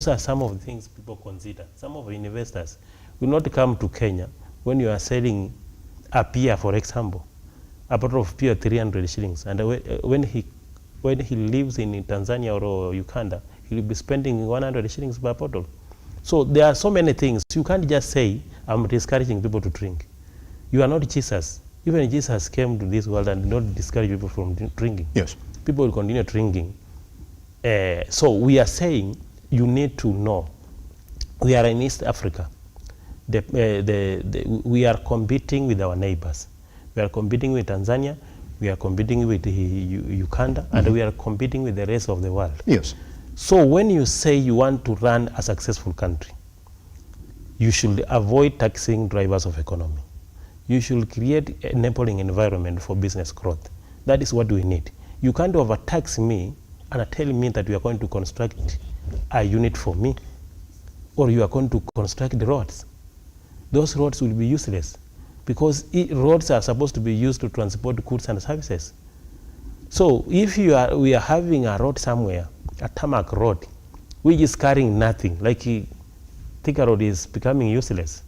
Those are some of the things people consider. Some of the investors will not come to Kenya when you are selling a beer, for example, a bottle of beer 300 shillings, and when he lives in Tanzania or Uganda, he will be spending 100 shillings per bottle. So there are so many things. You can't just say, I'm discouraging people to drink. You are not Jesus. Even Jesus came to this world and did not discourage people from drinking. Yes. People will continue drinking. So we are saying, you need to know, we are in East Africa. We are competing with our neighbors. We are competing with Tanzania, we are competing with Uganda, and we are competing with the rest of the world. Yes. So when you say you want to run a successful country, you should avoid taxing drivers of economy. You should create an enabling environment for business growth. That is what we need. You can't overtax me and tell me that you are going to construct a unit for me, or you are going to construct the roads. Those roads will be useless, because roads are supposed to be used to transport goods and services. So if we are having a road somewhere, a tarmac road, which is carrying nothing, like Thika Road is becoming useless.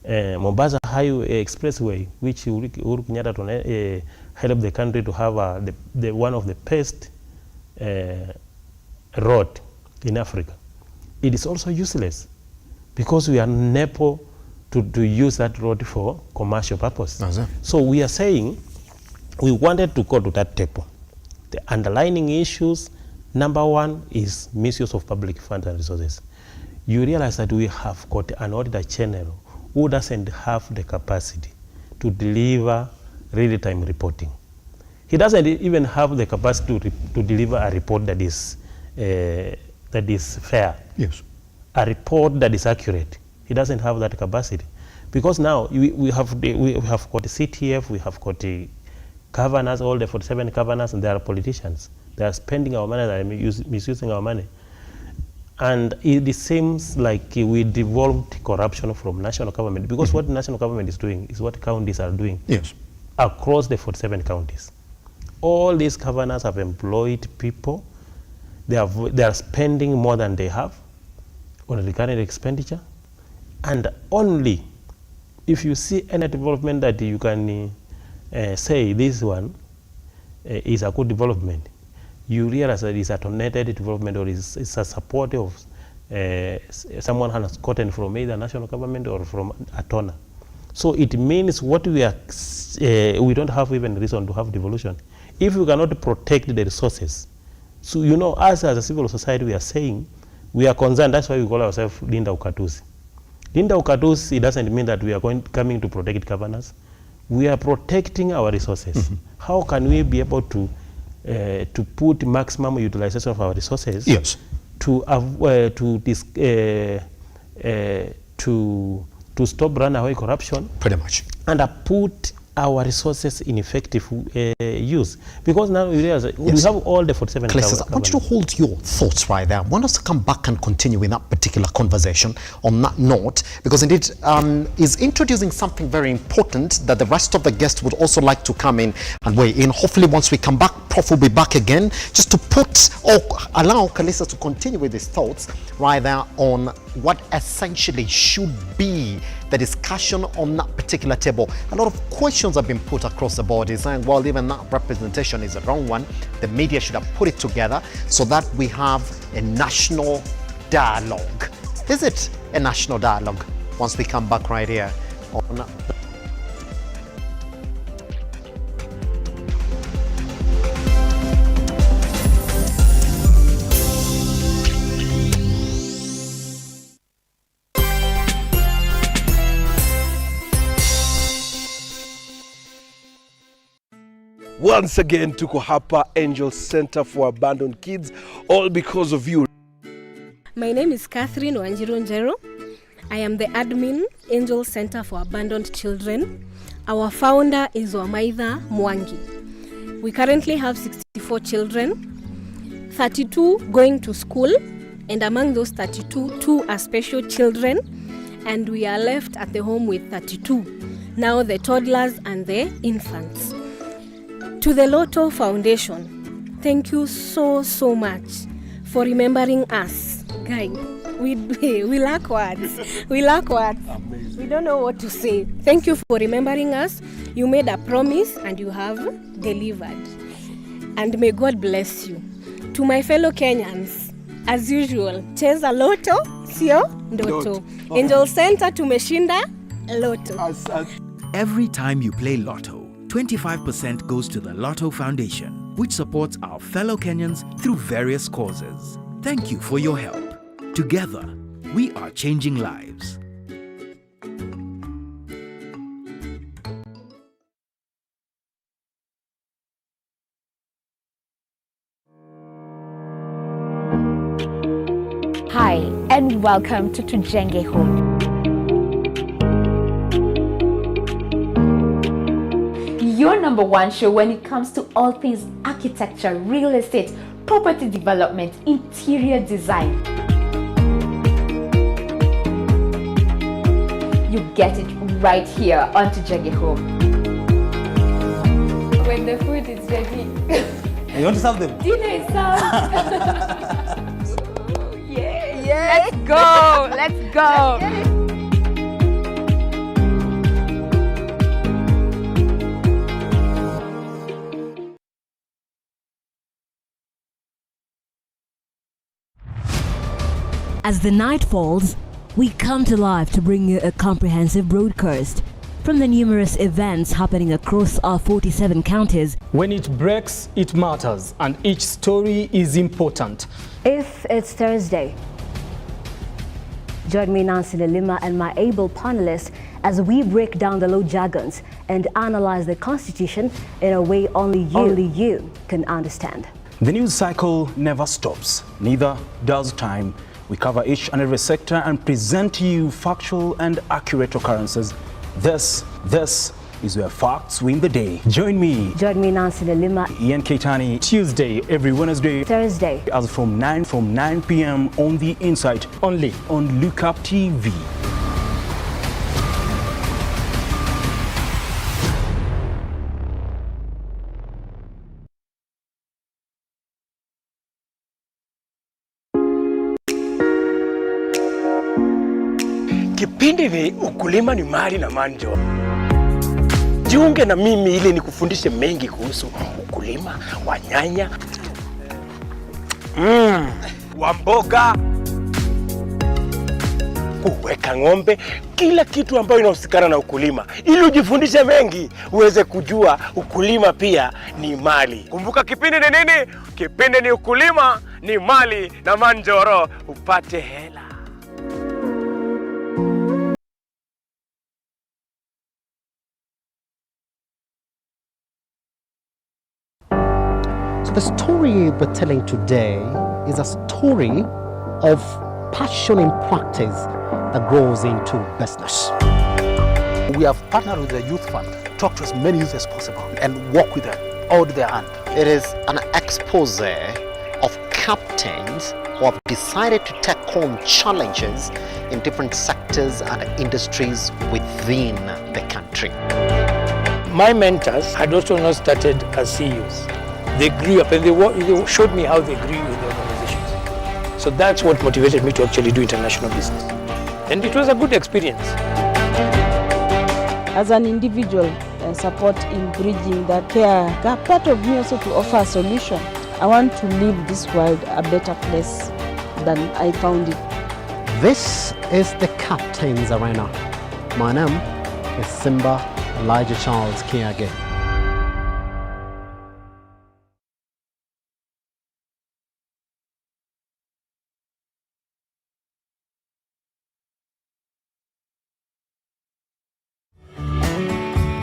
Mombasa Highway Expressway, which Uhuru Kenyatta helped the country to have one of the best road in Africa. It is also useless, because we are unable to use that road for commercial purpose. So we are saying we wanted to go to that table. The underlying issues, number one, is misuse of public funds and resources. You realize that we have got an auditor general who doesn't have the capacity to deliver real-time reporting. He doesn't even have the capacity to deliver a report that is fair. Yes. A report that is accurate. He doesn't have that capacity, because now we have got the CTF, we have got the governors, all the 47 governors, and they are politicians. They are spending our money, they are misusing our money. And it seems like we devolved corruption from national government, because what the national government is doing is what counties are doing. Yes. Across the 47 counties. All these governors have employed people. They are spending more than they have on recurrent expenditure. And only if you see any development that you can say this one is a good development, you realize that it's a donated development, or it's a support of someone has gotten from either national government or from a donor. So it means what we don't have even reason to have devolution. If we cannot protect the resources, so us as a civil society, we are saying we are concerned. That's why we call ourselves Linda Ukatuzi. Linda Ukatuzi, it doesn't mean that we are coming to protect governors. We are protecting our resources. How can we be able to put maximum utilization of our resources? Yes. To stop runaway corruption. Pretty much. And put our resources in effective use. Because now we realize that we have all the 47 I want you to hold your thoughts right there. I want us to come back and continue in that particular conversation on that note, because indeed is introducing something very important that the rest of the guests would also like to come in and weigh in. Hopefully once we come back, Prof will be back again just to allow Kalisa to continue with his thoughts right there on what essentially should be the discussion on that particular table. A lot of questions have been put across the board. Is saying, well, even that representation is a wrong one. The media should have put it together so that we have a national dialogue. Is it a national dialogue? Once we come back right here on Once again, tuko hapa Angel Center for Abandoned Kids, all because of you. My name is Catherine Wanjiru. I am the admin, Angel Center for Abandoned Children. Our founder is Wamaitha Mwangi. We currently have 64 children, 32 going to school, and among those 32, 2 are special children, and we are left at the home with 32. Now the toddlers and the infants. To the RUTO Foundation, thank you so much for remembering us. Guy, we lack words. We lack words. Amazing. We don't know what to say. Thank you for remembering us. You made a promise and you have delivered. And may God bless you. To my fellow Kenyans, as usual, cheza loto, sio ndoto. Angel Center tumeshinda loto. Every time you play Lotto, 25% goes to the Lotto Foundation, which supports our fellow Kenyans through various causes. Thank you for your help. Together, we are changing lives. Hi, and welcome to Tujenge Home. Your number one show when it comes to all things architecture, real estate, property development, interior design. You get it right here on Tujenge Home. When the food is ready. You want to serve them? Dinner is served. Yeah. Let's go. Let's go. As the night falls, we come to life to bring you a comprehensive broadcast from the numerous events happening across our 47 counties. When it breaks, it matters, and each story is important. If it's Thursday, join me, Nancy Lima, and my able panelists as we break down the law jargons and analyze the Constitution in a way only you can understand. The news cycle never stops, neither does time. We cover each and every sector and present to you factual and accurate occurrences. This is where facts win the day. Join me, Nancy Lima, Ian Keitani, Tuesday, every Wednesday, Thursday, as from 9 p.m. on The Insight, only on Lookuptv. Kipindi ni ukulima ni mali na manjo. Jiunge na mimi ili nikufundishe mengi kuhusu ukulima wa nyanya, wa mboga, kuweka ng'ombe, kila kitu ambayo inahusikana na ukulima. Ili ujifundishe mengi, uweze kujua ukulima pia ni mali. Kumbuka kipindi ni nini? Kipindi ni ukulima ni mali na manjoro, upate hela. The story we're telling today is a story of passion in practice that grows into business. We have partnered with the Youth Fund, talk to as many youth as possible and work with them, hold their hand. It is an expose of captains who have decided to take on challenges in different sectors and industries within the country. My mentors had also not started as CEOs. They grew up and they showed me how they grew in the organizations. So that's what motivated me to actually do international business. And it was a good experience. As an individual, support in bridging the care gap, part of me also to offer a solution. I want to leave this world a better place than I found it. This is the Captain's Arena. My name is Simba Kiage.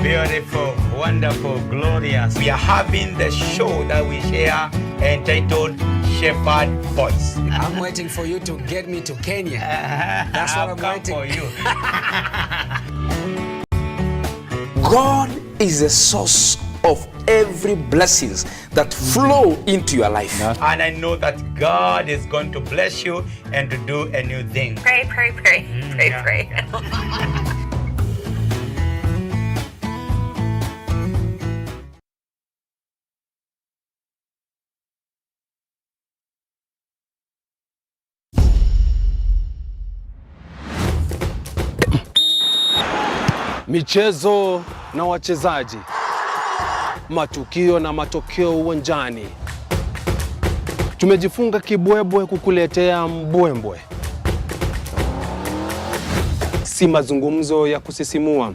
Beautiful, wonderful, glorious. We are having the show that we share entitled Shepherd Voice. I'm waiting for you to get me to Kenya. That's what I'm waiting for you. God is the source of every blessings that flow into your life. And I know that God is going to bless you and to do a new thing. Pray, pray, pray, pray. Michezo na wachezaji, matukio na matokeo uwanjani. Tumejifunga kibwebwe kukuletea mbwembwe. Si mazungumzo ya kusisimua.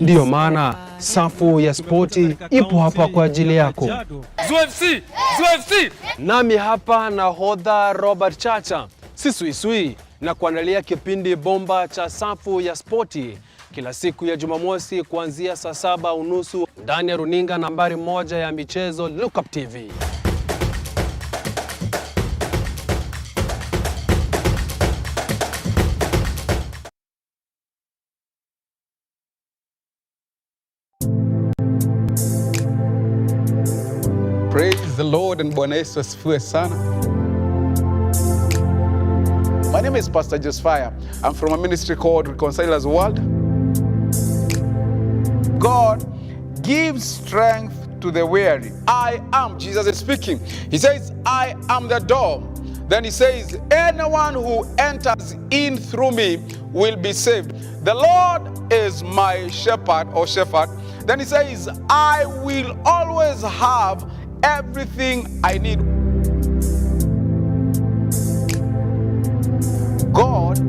Ndiyo maana safu ya spoti ipo hapa kwa ajili yako. ZFC! Nami hapa nahodha Robert Chacha, sisuisui na kuandalia kipindi bomba cha safu ya spoti kila siku ya Jumamosi kuanzia saa 7:30 ndani ya runinga nambari 1 ya michezo Lookuptv. Praise the Lord and Bwana Yesu asifiwe sana. My name is Pastor Joseph. I'm from a ministry called Reconcilers World. God gives strength to the weary. I am, Jesus is speaking. He says, I am the door. Then he says, anyone who enters in through me will be saved. The Lord is my shepherd or shepherd. Then he says, I will always have everything I need. God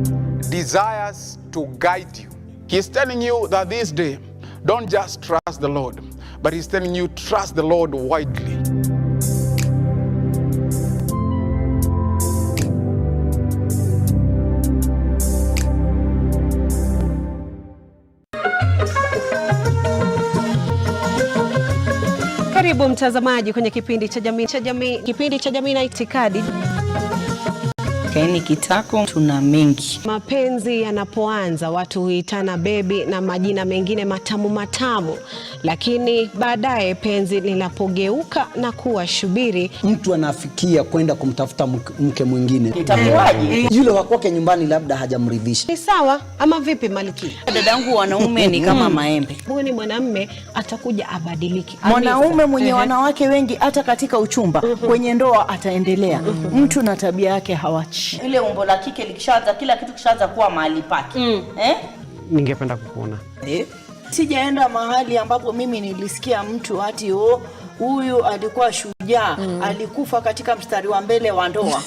desires to guide you. He's telling you that this day, don't just trust the Lord, but he's telling you, trust the Lord widely. Karibu mtazamaji kwenye kipindi cha jamii na itikadi. Kaini kitako tuna mengi. Mapenzi yanapoanza watu huitana bebi na majina mengine matamu, lakini baadaye penzi linapogeuka na kuwa shubiri, mtu anafikia kwenda kumtafuta mke mwingine. Itakuwaje? Yule wa kwake nyumbani labda hajamridhisha. Ni sawa ama vipi Maliki? Dadangu, wanaume ni kama maembe. Huyu ni mwanamume atakuja abadiliki. Mwanaume mwenye wanawake wengi hata katika uchumba, kwenye ndoa ataendelea. Mtu na tabia yake hawachi. Ile umbo la kike likishaanza, kila kitu kishaanza kuwa mahali pake. Ningependa kukuona. Sijaenda mahali ambapo mimi nilisikia mtu ati huyu alikuwa shujaa, alikufa katika mstari wa mbele wa ndoa.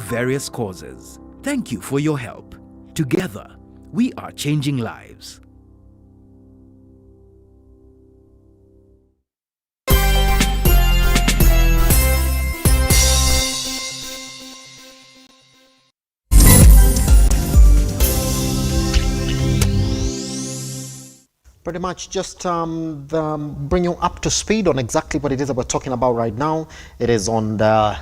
Various causes. Thank you for your help. Together, we are changing lives. Pretty much just bring you up to speed on exactly what it is that we're talking about right now. It is on the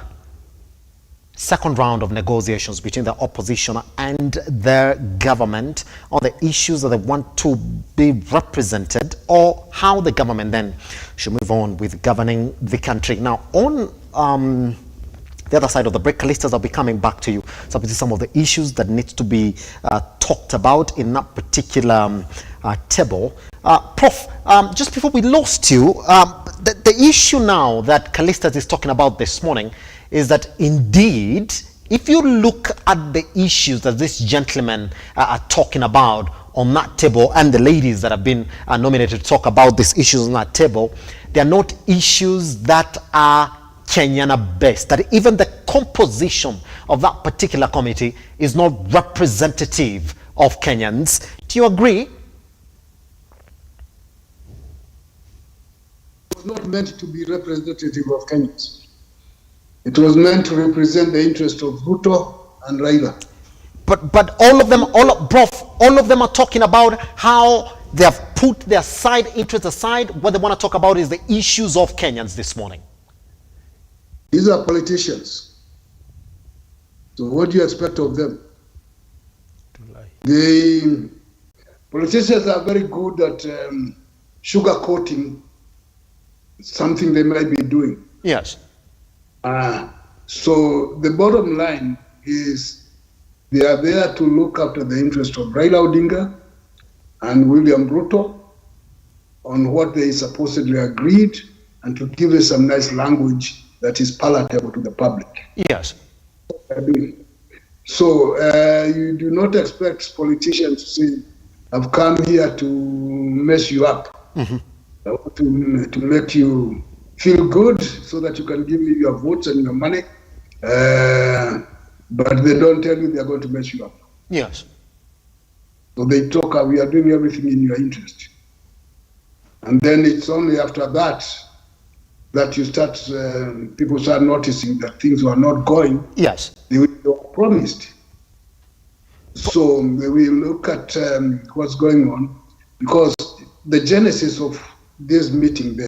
second round of negotiations between the opposition and their government on the issues that they want to be represented, or how the government then should move on with governing the country. Now, on the other side of the break. Callistas, I'll be coming back to you. So this is some of the issues that need to be talked about in that particular table. Prof, just before we lost you, the issue now that Callistas is talking about this morning is that indeed, if you look at the issues that these gentlemen are talking about on that table, and the ladies that have been nominated to talk about these issues on that table, they are not issues that are Kenyan based, that even the composition of that particular committee is not representative of Kenyans. Do you agree? It was not meant to be representative of Kenyans. It was meant to represent the interest of RUTO and Raila. But all of them, all of them are talking about how they have put their side interests aside. What they want to talk about is the issues of Kenyans this morning. These are politicians. So what do you expect of them? The politicians are very good at sugarcoating something they might be doing. Yes. So the bottom line is they are there to look after the interest of Raila Odinga and William Ruto on what they supposedly agreed, and to give us some nice language that is palatable to the public. Yes. So you do not expect politicians to say, I've come here to mess you up, to make you feel good so that you can give me your votes and your money. But they don't tell you they are going to mess you up. Yes. So they talk, we are doing everything in your interest. And then it's only after that that you start, people start noticing that things were not going. Yes. They were promised. So we look at what's going on, because the genesis of this meeting,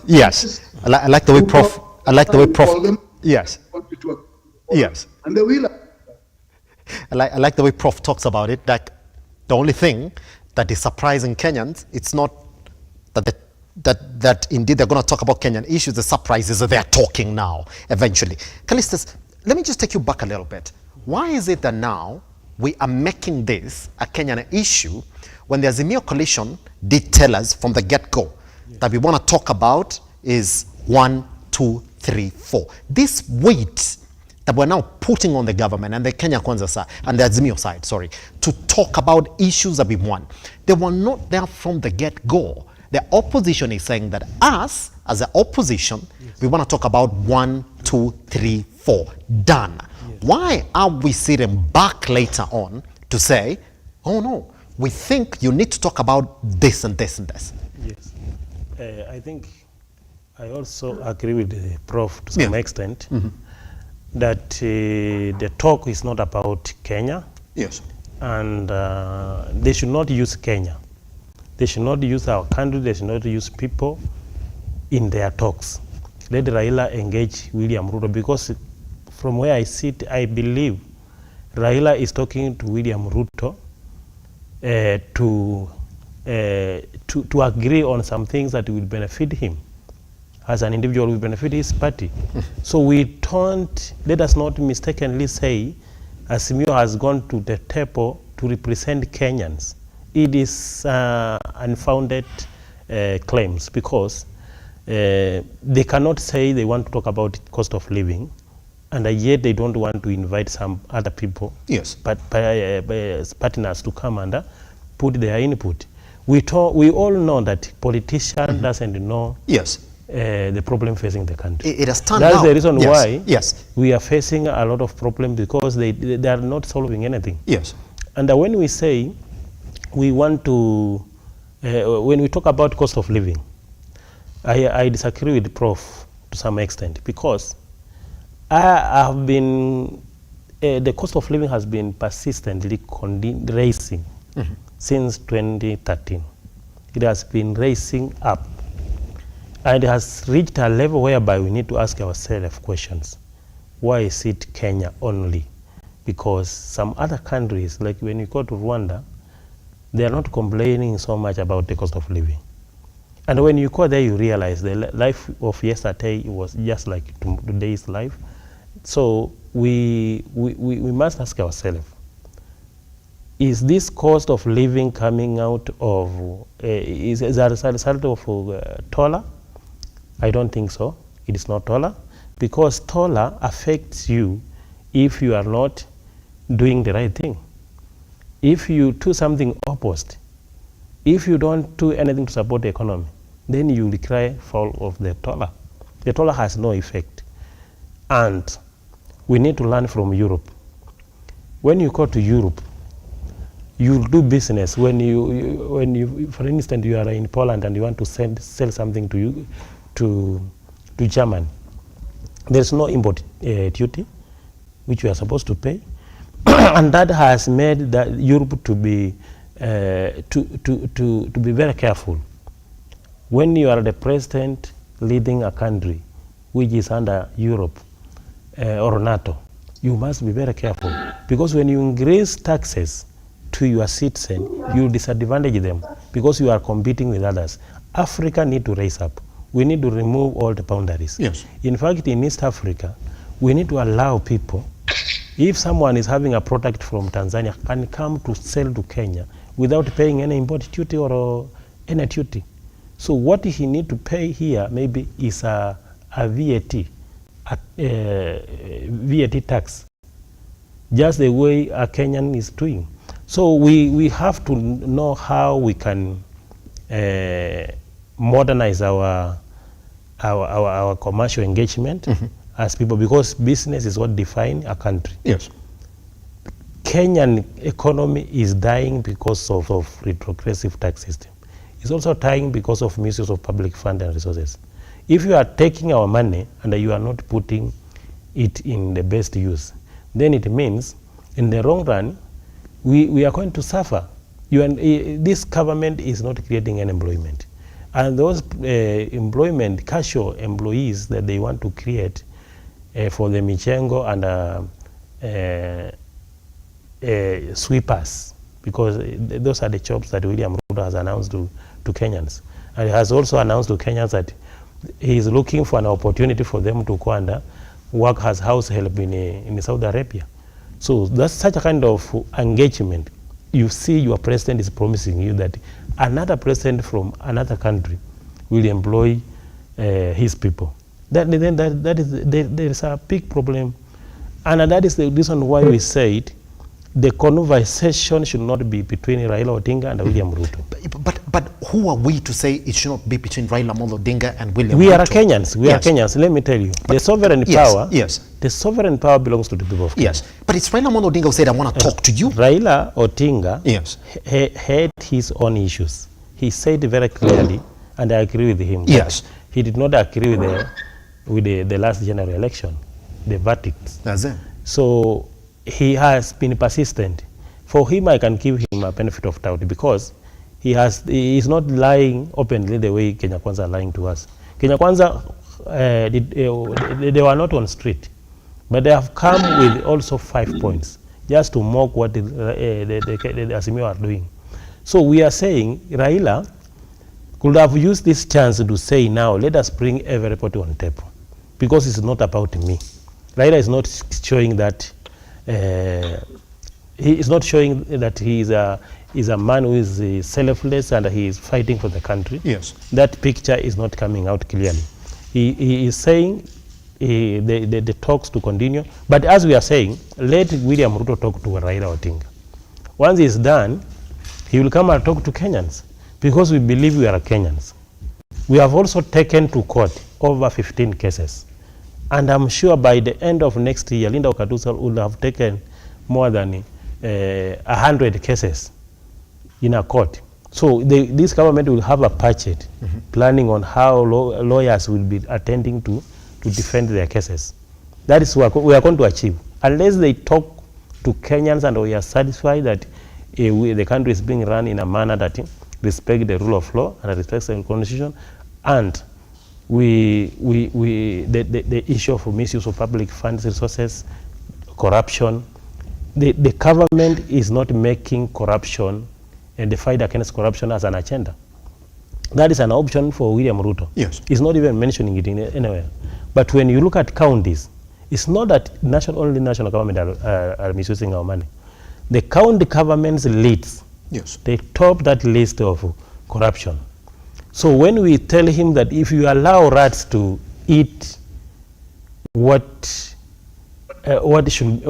Yes, I like the way Prof. I like the way Prof. Yes. Yes. And they will. I like the way Prof talks about it. Like the only thing that is surprising Kenyans, it's not that indeed they're going to talk about Kenyan issues. The surprise is that they're talking now. Eventually, Callistus, let me just take you back a little bit. Why is it that now we are making this a Kenyan issue when the Azimio coalition did tell us from the get-go that we want to talk about is 1, 2, 3, 4. This weight that we're now putting on the government and the Kenya Kwanza side and the Azimio side, sorry, to talk about issues that we want. They were not there from the get-go. The opposition is saying that us, as the opposition, we want to talk about 1, 2, 3, 4. Done. Why are we sitting back later on to say, oh no, we think you need to talk about this and this and this? Yes. I think I also agree with the Prof to some extent that the talk is not about Kenya. Yes. And they should not use Kenya. They should not use our country. They should not use people in their talks. Let Raila engage William Ruto, because from where I sit, I believe Raila is talking to William Ruto to agree on some things that will benefit him as an individual, will benefit his party. So let us not mistakenly say Azimio has gone to the table to represent Kenyans. It is unfounded claims, because they cannot say they want to talk about cost of living and yet they don't want to invite some other people, but partners to come and put their input. We all know that politician doesn't know the problem facing the country. It has turned That's out. the reason why Yes. we are facing a lot of problems, because they are not solving anything. Yes. And when we say we want to, when we talk about cost of living, I disagree with Prof to some extent, because I have been, the cost of living has been persistently raising since 2013. It has been raising up, and it has reached a level whereby we need to ask ourselves questions. Why is it Kenya only? Because some other countries, like when you go to Rwanda, they are not complaining so much about the cost of living. And when you go there, you realize the life of yesterday was just like today's life. So we must ask ourselves, is this cost of living coming out of, is a result of TOLA? I don't think so. It is not TOLA, because TOLA affects you if you are not doing the right thing. If you do something opposite, if you don't do anything to support the economy, then you will cry foul of the TOLA. The TOLA has no effect. And we need to learn from Europe. When you go to Europe, you do business. When you, for instance, you are in Poland and you want to sell something to Germany, there's no import duty, which you are supposed to pay. And that has made Europe to be very careful. When you are the president leading a country which is under Europe or NATO, you must be very careful, because when you increase taxes to your citizens, you disadvantage them because you are competing with others. Africa need to raise up. We need to remove all the boundaries. Yes. In fact, in East Africa, we need to allow people, if someone is having a product from Tanzania, can come to sell to Kenya without paying any import duty or any duty. So what he need to pay here maybe is a VAT, VAT tax, just the way a Kenyan is doing. So we have to know how we can modernize our commercial engagement as people, because business is what defines a country. Yes. Kenyan economy is dying because of retrogressive tax system. It's also dying because of misuse of public fund and resources. If you are taking our money and you are not putting it in the best use, then it means in the long run, we are going to suffer. This government is not creating any employment. And those employment, casual employees that they want to create for the Michengo and sweepers, because those are the jobs that William Ruto has announced to Kenyans. And he has also announced to Kenyans that he is looking for an opportunity for them to go and work as house help in Saudi Arabia. So that's such a kind of engagement. You see your president is promising you that another president from another country will employ his people. There is a big problem. And that is the reason why we said the conversation should not be between Raila Odinga and William Ruto. But who are we to say it should not be between Raila Odinga and William Ruto? We are Kenyans. We are Kenyans. Let me tell you. But the sovereign power. Yes. The sovereign power belongs to the people of Kenya. Yes. But it's Raila Odinga who said, I want to talk to you. Raila Odinga had his own issues. He said very clearly, and I agree with him. Yes. He did not agree with the last general election, the verdict. That's it. So he has been persistent. For him, I can give him a benefit of doubt because he is not lying openly the way Kenya Kwanza are lying to us. Kenya Kwanza, they were not on street, but they have come with also 5 points just to mock what the azimio are doing. So we are saying Raila could have used this chance to say now, let us bring everybody on table, because it's not about me. Raila is not showing that he is not showing that he is a man who is selfless and he is fighting for the country. Yes. That picture is not coming out clearly. He is saying the talks to continue, but as we are saying, let William Ruto talk to Raila Odinga. Once it's done, he will come and talk to Kenyans, because we believe we are Kenyans. We have also taken to court over 15 cases. And I'm sure by the end of next year, Linda Okatusa will have taken more than 100 cases in a court. So this government will have a budget planning on how lawyers will be attending to defend their cases. That is what we are going to achieve. Unless they talk to Kenyans and we are satisfied that the country is being run in a manner that respects the rule of law and respects the constitution, and the issue of misuse of public funds, resources, corruption. The government is not making corruption and the fight against corruption as an agenda. That is an option for William Ruto. Yes. He's not even mentioning it anywhere. But when you look at counties, it's not that only national government are misusing our money. The county governments leads. Yes. They top that list of corruption. So when we tell him that if you allow rats to eat what should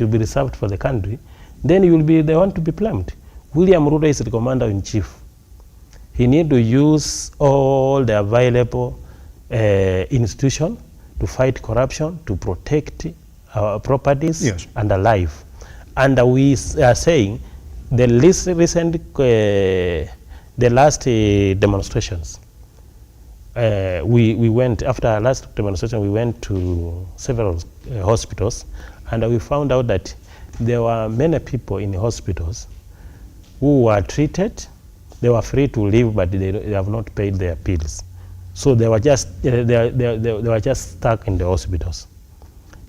be reserved for the country, then you will be the one to be blamed. William Ruto is the commander-in-chief. He need to use all the available institutions to fight corruption, to protect our properties and our life. And we are saying the last demonstrations, we went, after our last demonstration, we went to several hospitals, and we found out that there were many people in the hospitals who were treated. They were free to leave, but they have not paid their bills. So they were just stuck in the hospitals.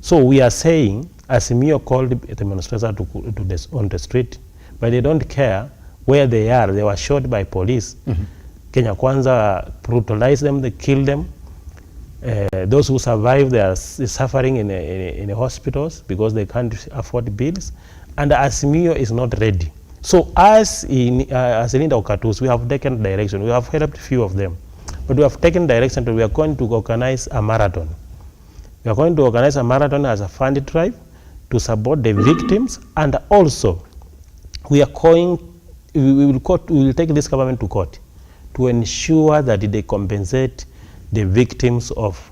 So we are saying, azimio called the demonstrators on the street, but they don't care where they are. They were shot by police. Kenya Kwanza brutalized them, they killed them. Those who survived, they are suffering in the hospitals because they can't afford bills. And the azimio is not ready. So as Linda Okatus, we have taken direction. We have helped few of them. But we have taken direction that we are going to organize a marathon. We are going to organize a marathon as a fund drive to support the victims, and also we will take this government to court to ensure that they compensate the victims of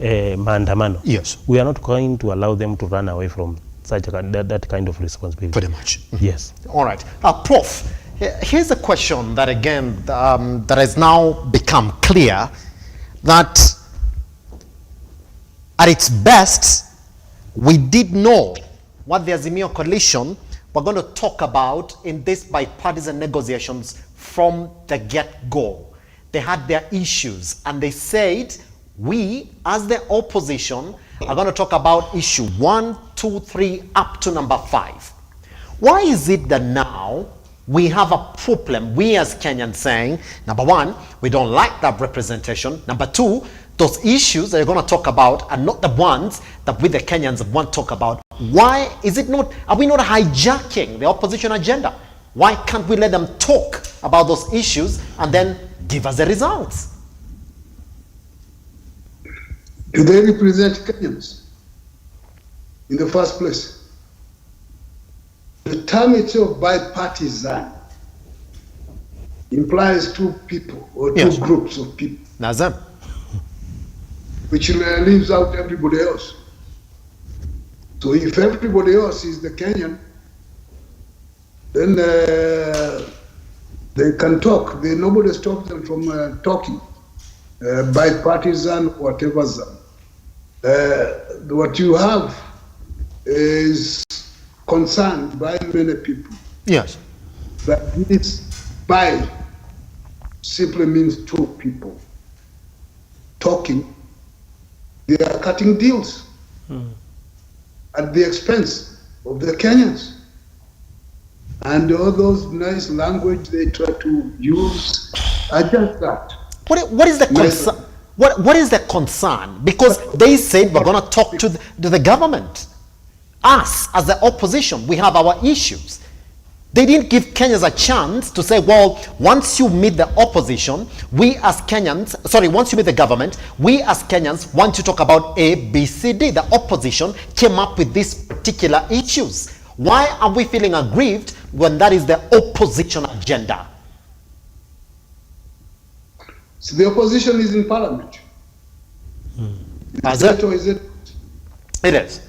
maandamano. Yes. We are not going to allow them to run away from such that kind of responsibility. Pretty much. Yes. All right. Prof, here's a question that again, that has now become clear, that at its best, we did know what the Azimio coalition we're going to talk about in this bipartisan negotiations from the get-go. They had their issues and they said, we as the opposition are going to talk about issue 1, 2, 3 up to number 5. Why is it that now we have a problem, we as Kenyans, saying, number 1, we don't like that representation. Number 2, those issues that you're going to talk about are not the ones that we the Kenyans want to talk about. Why is it not, are we not hijacking the opposition agenda? Why can't we let them talk about those issues and then give us the results? Do they represent Kenyans in the first place? The term itself, bipartisan, implies two people or two groups of people. Nazam. Which leaves out everybody else. So if everybody else is the Kenyan, then they can talk. Nobody stops them from talking. Bipartisan, whatever. What you have is concerned by many people. Yes. That this by simply means two people talking. They are cutting deals at the expense of the Kenyans. And all those nice language they try to use are just that. What is the concern? What is the concern? Because they said we're going to talk to the government. Us, as the opposition, we have our issues. They didn't give Kenyans a chance to say, well, once you meet the opposition, we as Kenyans, once you meet the government, we as Kenyans want to talk about A, B, C, D. The opposition came up with these particular issues. Why are we feeling aggrieved when that is the opposition agenda? So the opposition is in parliament. Is it or is it? It is.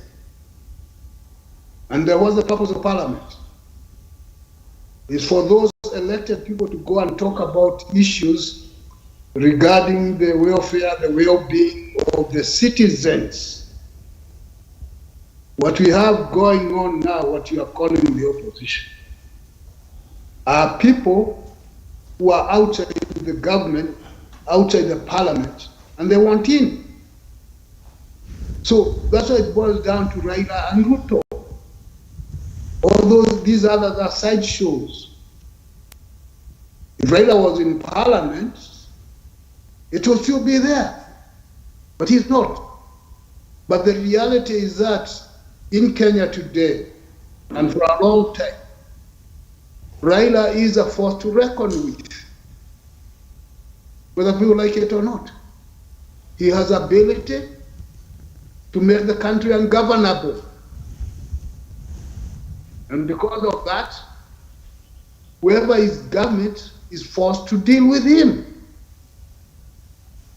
And what's the purpose of parliament? It's for those elected people to go and talk about issues regarding the welfare, the well-being of the citizens. What we have going on now, what you are calling the opposition, are people who are outside the government, outside the parliament, and they want in. So that's why it boils down to Raila and Ruto. All these others are sideshows. If Raila was in parliament, it will still be there, but he's not. But the reality is that in Kenya today, and for a long time, Raila is a force to reckon with, whether people like it or not. He has ability to make the country ungovernable. And because of that, whoever is government is forced to deal with him.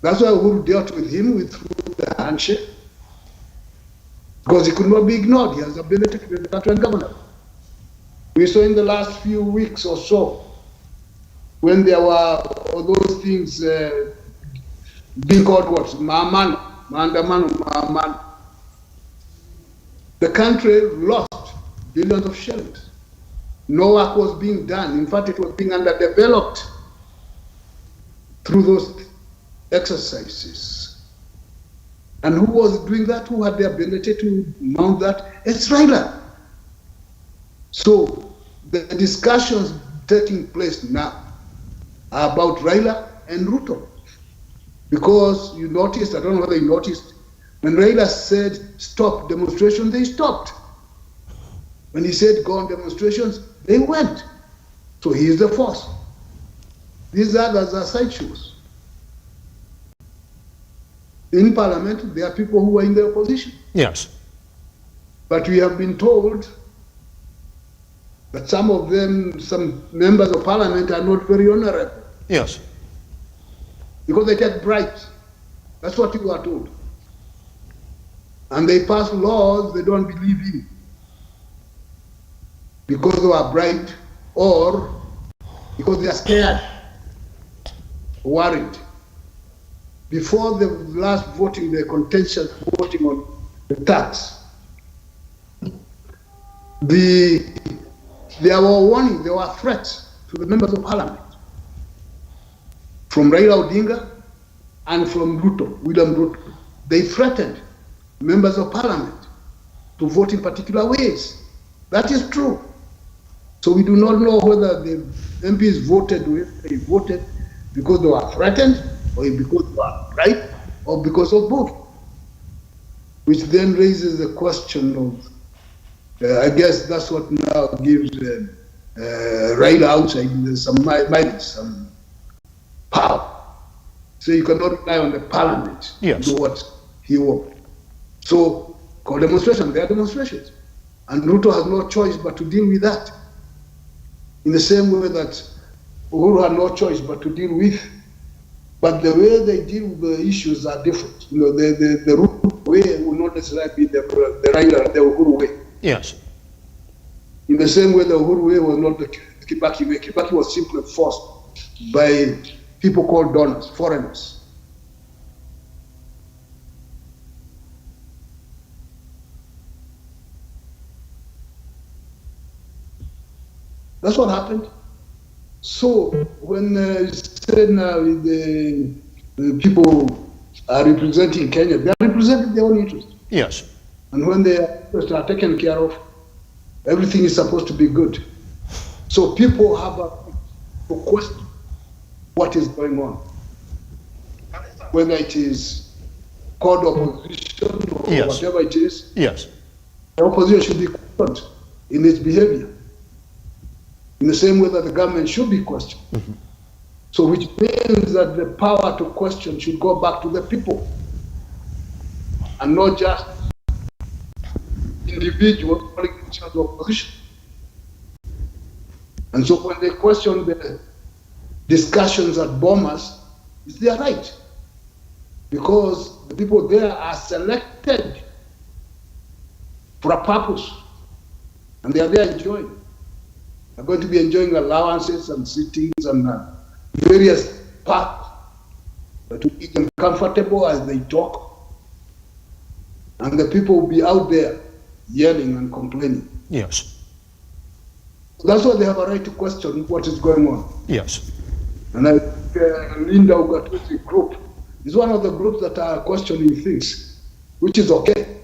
That's why Uhuru dealt with him through the handshake, because he could not be ignored. He has the ability to make the country ungovernable. We saw in the last few weeks or so, when there were all those things being called what? Maandamano. The country lost billions of shillings. No work was being done. In fact, it was being underdeveloped through those exercises. And who was doing that? Who had the ability to mount that? It's Raila. So the discussions taking place now are about Raila and Ruto. Because you noticed, I don't know whether you noticed, when Raila said stop demonstration, they stopped. When he said go on demonstrations, they went. So he is the force. These others are sideshows. In parliament, there are people who are in the opposition. Yes. But we have been told that some of them, some members of parliament are not very honorable. Yes. Because they take bribes. That's what you are told. And they pass laws they don't believe in, because they are bribed or because they are scared, worried. Before the last voting, the contentious voting on the tax, the there were warnings, there were threats to the members of parliament from Raila Odinga and from RUTO, William RUTO. They threatened members of parliament to vote in particular ways. That is true. So we do not know whether the MPs voted because they were threatened, or because they were right, or because of both. Which then raises the question of, I guess that's what now gives Raila outside some power. So you cannot rely on the parliament to do what he wants. So, call demonstration, there are demonstrations. And Ruto has no choice but to deal with that. In the same way that Uhuru had no choice but to deal with. But the way they deal with the issues are different. You know, the Ruto way will not necessarily be the Raila, the Uhuru way. Yes. In the same way, the Uhuru way was not the Kibaki way. Kibaki was simply forced by people called donors, foreigners. That's what happened. So when said now the people are representing Kenya, they are representing their own interest. Yes. And when their interests are taken care of, everything is supposed to be good. So people have to question what is going on, whether it is called opposition or whatever it is. Yes. The opposition should be questioned in its behavior, in the same way that the government should be questioned. Mm-hmm. So which means that the power to question should go back to the people and not just individuals calling themselves opposition. And so when they question the discussions at Bomas, it's their right. Because the people there are selected for a purpose. And they are there enjoying. They're going to be enjoying allowances and sittings and various parts to keep them comfortable as they talk. And the people will be out there yelling and complaining. Yes. So that's why they have a right to question what is going on. Yes. And I think Linda Ugatuzi's group is one of the groups that are questioning things, which is okay.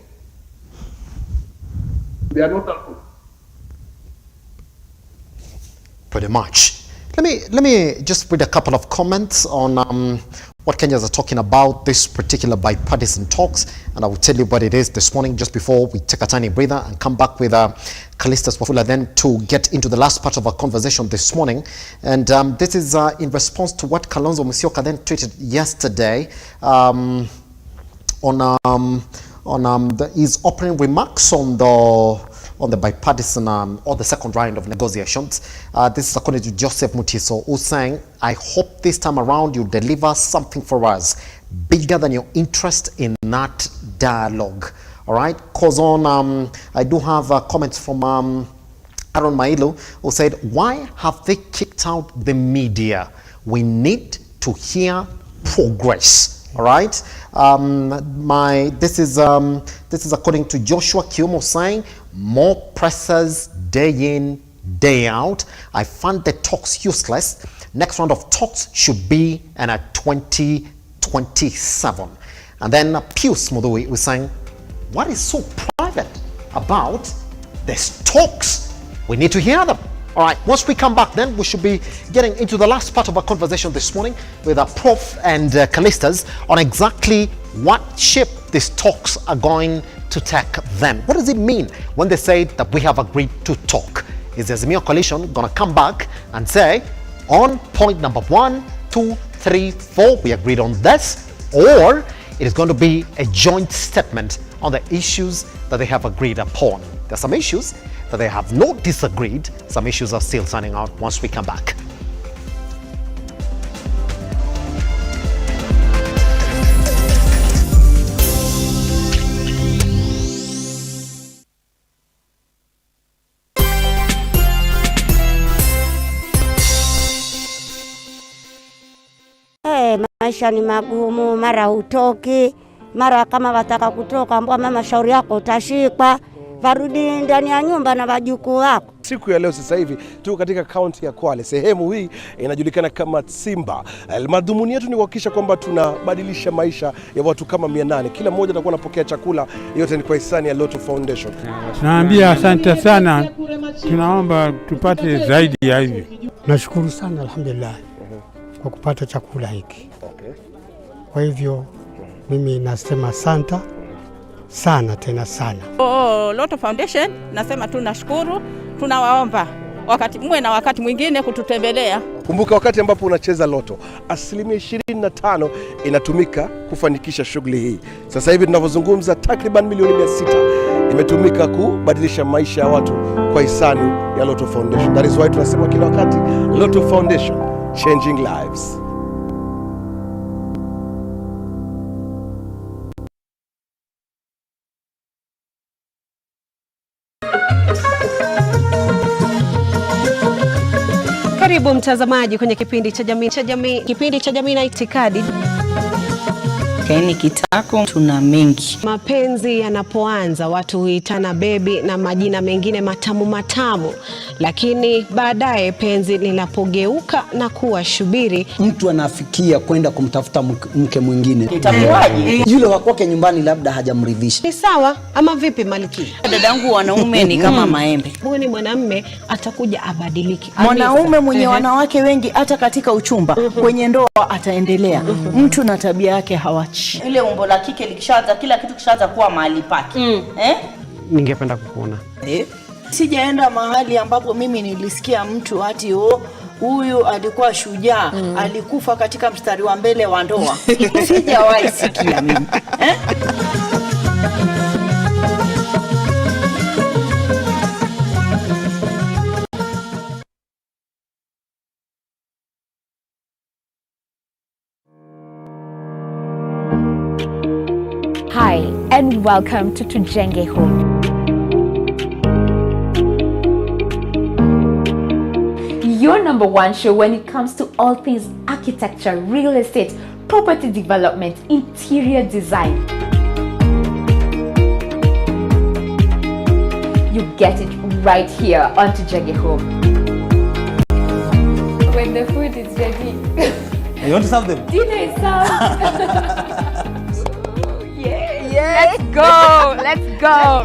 They are not alone. Pretty much. Let me just read a couple of comments on what Kenyans are talking about this particular bipartisan talks, and I will tell you what it is this morning just before we take a tiny breather and come back with Callistus Wafula then to get into the last part of our conversation this morning. And this is in response to what Kalonzo Musyoka then tweeted yesterday on his opening remarks on the bipartisan or the second round of negotiations. This is according to Joseph Mutiso, who's saying, I hope this time around you deliver something for us bigger than your interest in that dialogue. All right, cause on, I do have comments from Aaron Mailu, who said, why have they kicked out the media? We need to hear progress. All right, this is according to Joshua Kiumo saying, more pressers day in, day out. I find the talks useless. Next round of talks should be at 2027. And then Pius Mudui was saying, what is so private about these talks? We need to hear them. All right, once we come back, then we should be getting into the last part of our conversation this morning with our Prof and Callistus on exactly what shape these talks are going to take them. What does it mean when they say that we have agreed to talk? Is the Azimio coalition going to come back and say, on point number 1, 2, 3, 4, we agreed on this, or it is going to be a joint statement on the issues that they have agreed upon? There are some issues that they have not disagreed. Some issues are still standing out once we come back. Maisha ni magumu, mara hutoki, mara kama wataka kutoka ambwa mama shauri yako utashikwa, varudi ndani ya nyumba na wajukuu wako. siku ya leo sasa hivi tuko katika kaunti ya Kwale. Sehemu hii inajulikana kama Simba. Madhumuni yetu ni kuhakikisha kwamba tunabadilisha maisha ya watu kama 800. Kila mmoja atakuwa anapokea chakula, yote ni kwa hisani ya RUTO Foundation. Tunaambia asante sana, tunaomba tupate zaidi ya hivi. Nashukuru sana alhamdulillah kwa kupata chakula hiki. Kwa hivyo mimi nasema asante sana tena sana. RUTO Foundation nasema tunashukuru, tunawaomba muwe na wakati mwingine kututembelea. Kumbuka wakati ambapo unacheza loto, 25% inatumika kufanikisha shughuli hii. Sasa hivi tunavyozungumza takriban milioni 600 imetumika kubadilisha maisha ya watu kwa hisani ya RUTO Foundation. That is why tunasema kila wakati RUTO Foundation, changing lives. Karibu mtazamaji kwenye kipindi cha jamii na itikadi. Kaini kitako tuna mengi. Mapenzi yanapoanza watu huitana bebi na majina mengine matamu, lakini baadaye penzi linapogeuka na kuwa shubiri, mtu anafikia kwenda kumtafuta mke mwingine. Itakuwaje? Yule wa kwake nyumbani labda hajamridhisha. Ni sawa ama vipi Maliki? Dadangu, wanaume ni kama maembe. Huyu ni mwanamume atakuja abadiliki. Mwanaume mwenye wanawake wengi hata katika uchumba, kwenye ndoa ataendelea. Mtu na tabia yake hawachi. Ile umbo la kike likishaanza, kila kitu kishaanza kuwa mahali pake. Ningependa kukuona. Sijaenda mahali ambapo mimi nilisikia mtu ati huyu alikuwa shujaa, alikufa katika mstari wa mbele wa ndoa. Sijawahi sikia mimi. Hi, and welcome to Tujenge Home. Your #1 show when it comes to all things architecture, real estate, property development, interior design. You get it right here on Tujenge Home. When the food is ready. You want to serve them? Dinner is served. Yeah. Let's go. Let's go.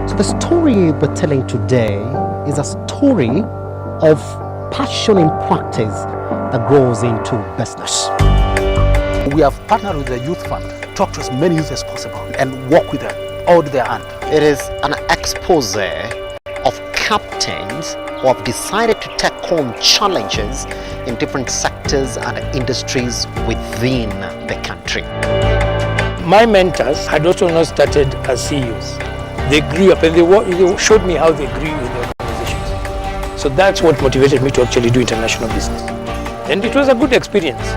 So the story we're telling today is a story of passion in practice that grows into business. We have partnered with the Youth Fund, talk to as many youth as possible and work with them, hold their hand. It is an expose of captains who have decided to take on challenges in different sectors and industries within the country. My mentors had also not started as CEOs. They grew up and they showed me how they grew in their organizations. So that's what motivated me to actually do international business. And it was a good experience.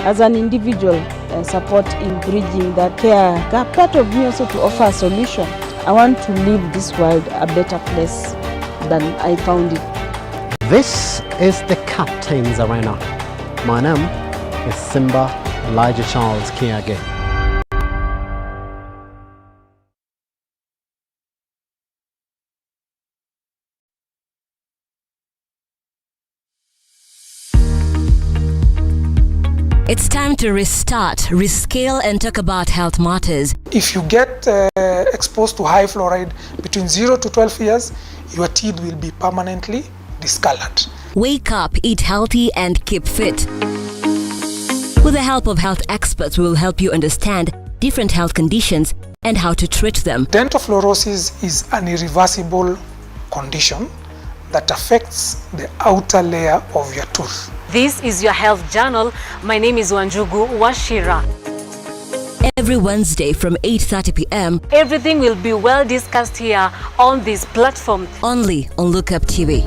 As an individual, support in bridging that care gap, part of me also to offer a solution. I want to leave this world a better place than I found it. This is the Captain's Arena. My name is Simba Kiage. It's time to restart, rescale and talk about health matters. If you get exposed to high fluoride between 0 to 12 years, your teeth will be permanently discolored. Wake up, eat healthy and keep fit. With the help of health experts, we will help you understand different health conditions and how to treat them. Dental fluorosis is an irreversible condition that affects the outer layer of your tooth. This is your health journal. My name is Wanjugu Washira. Every Wednesday from 8:30 p.m. Everything will be well discussed here on this platform. Only on Lookuptv.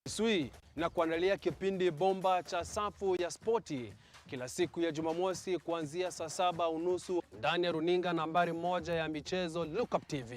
Sui na kuandalia kipindi bomba cha safu ya spoti kila siku ya Jumamosi kuanzia saa 7:30 ndani ya runinga nambari 1 ya michezo Lookuptv.